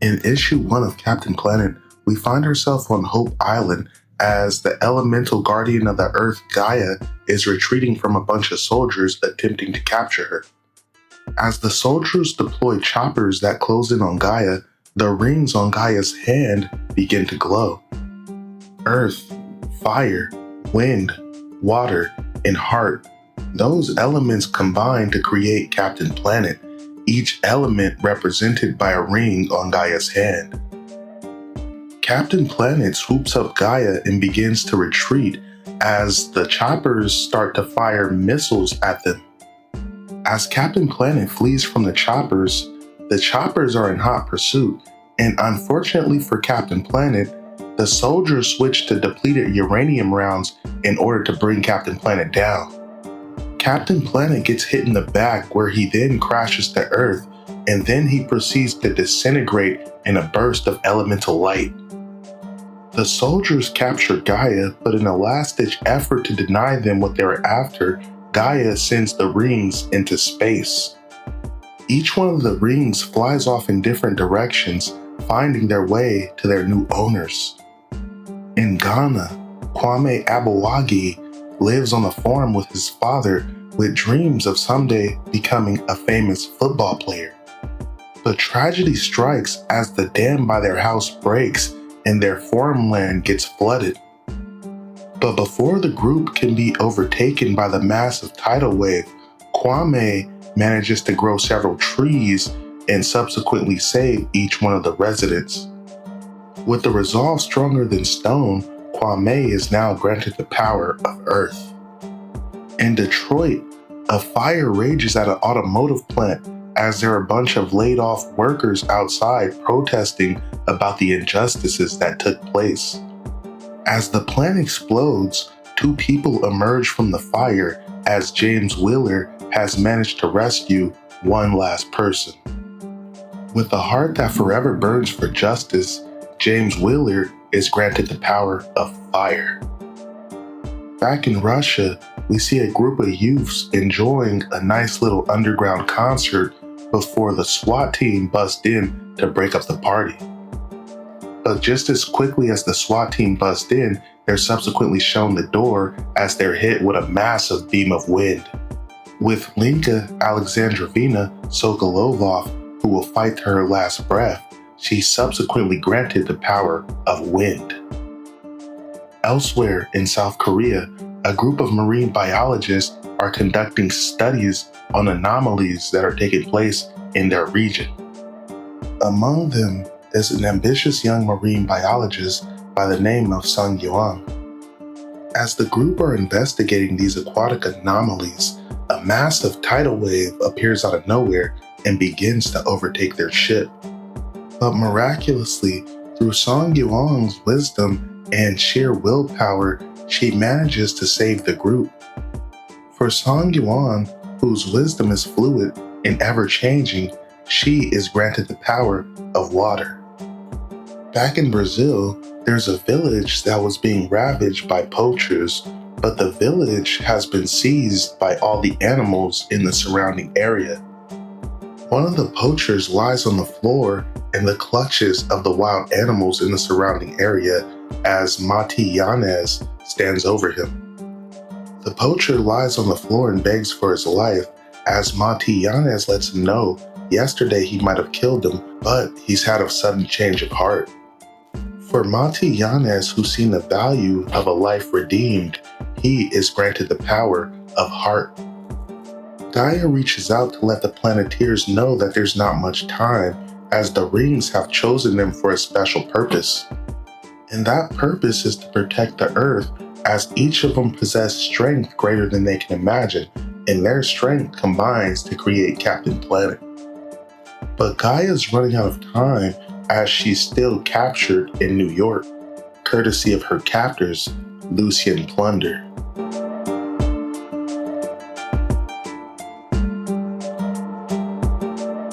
In issue 1 of Captain Planet, we find ourselves on Hope Island as the elemental guardian of the Earth, Gaia, is retreating from a bunch of soldiers attempting to capture her. As the soldiers deploy choppers that close in on Gaia, the rings on Gaia's hand begin to glow. Earth, fire, wind, water, and heart, those elements combine to create Captain Planet, each element represented by a ring on Gaia's hand. Captain Planet swoops up Gaia and begins to retreat as the choppers start to fire missiles at them. As Captain Planet flees from the choppers are in hot pursuit, and unfortunately for Captain Planet, the soldiers switch to depleted uranium rounds in order to bring Captain Planet down. Captain Planet gets hit in the back where he then crashes to Earth, and then he proceeds to disintegrate in a burst of elemental light. The soldiers capture Gaia, but in a last-ditch effort to deny them what they were after, Gaia sends the rings into space. Each one of the rings flies off in different directions, finding their way to their new owners. In Ghana, Kwame Abuwagi lives on a farm with his father with dreams of someday becoming a famous football player. But tragedy strikes as the dam by their house breaks and their farmland gets flooded. But before the group can be overtaken by the massive tidal wave, Kwame manages to grow several trees and subsequently save each one of the residents. With the resolve stronger than stone, Kwame is now granted the power of Earth. In Detroit, a fire rages at an automotive plant as there are a bunch of laid-off workers outside protesting about the injustices that took place. As the plant explodes, 2 people emerge from the fire as James Wheeler has managed to rescue one last person. With a heart that forever burns for justice, James Wheeler is granted the power of fire. Back in Russia, we see a group of youths enjoying a nice little underground concert before the SWAT team busts in to break up the party. But just as quickly as the SWAT team busts in, they're subsequently shown the door as they're hit with a massive beam of wind. With Linka Alexandrovna Sokolovov, who will fight to her last breath, she's subsequently granted the power of wind. Elsewhere in South Korea, a group of marine biologists are conducting studies on anomalies that are taking place in their region. Among them is an ambitious young marine biologist by the name of Sung Yuan. As the group are investigating these aquatic anomalies, a massive tidal wave appears out of nowhere and begins to overtake their ship. But miraculously, through Song Yuan's wisdom and sheer willpower, she manages to save the group. For Song Yuan, whose wisdom is fluid and ever-changing, she is granted the power of water. Back in Brazil, there's a village that was being ravaged by poachers, but the village has been seized by all the animals in the surrounding area. One of the poachers lies on the floor in the clutches of the wild animals in the surrounding area as Mati Yanez stands over him. The poacher lies on the floor and begs for his life as Mati Yanez lets him know yesterday he might have killed him, but he's had a sudden change of heart. For Mati Yanez, who's seen the value of a life redeemed, he is granted the power of heart. Gaia reaches out to let the Planeteers know that there's not much time, as the rings have chosen them for a special purpose. And that purpose is to protect the Earth, as each of them possess strength greater than they can imagine, and their strength combines to create Captain Planet. But Gaia's running out of time as she's still captured in New York, courtesy of her captors, Lucian Plunder.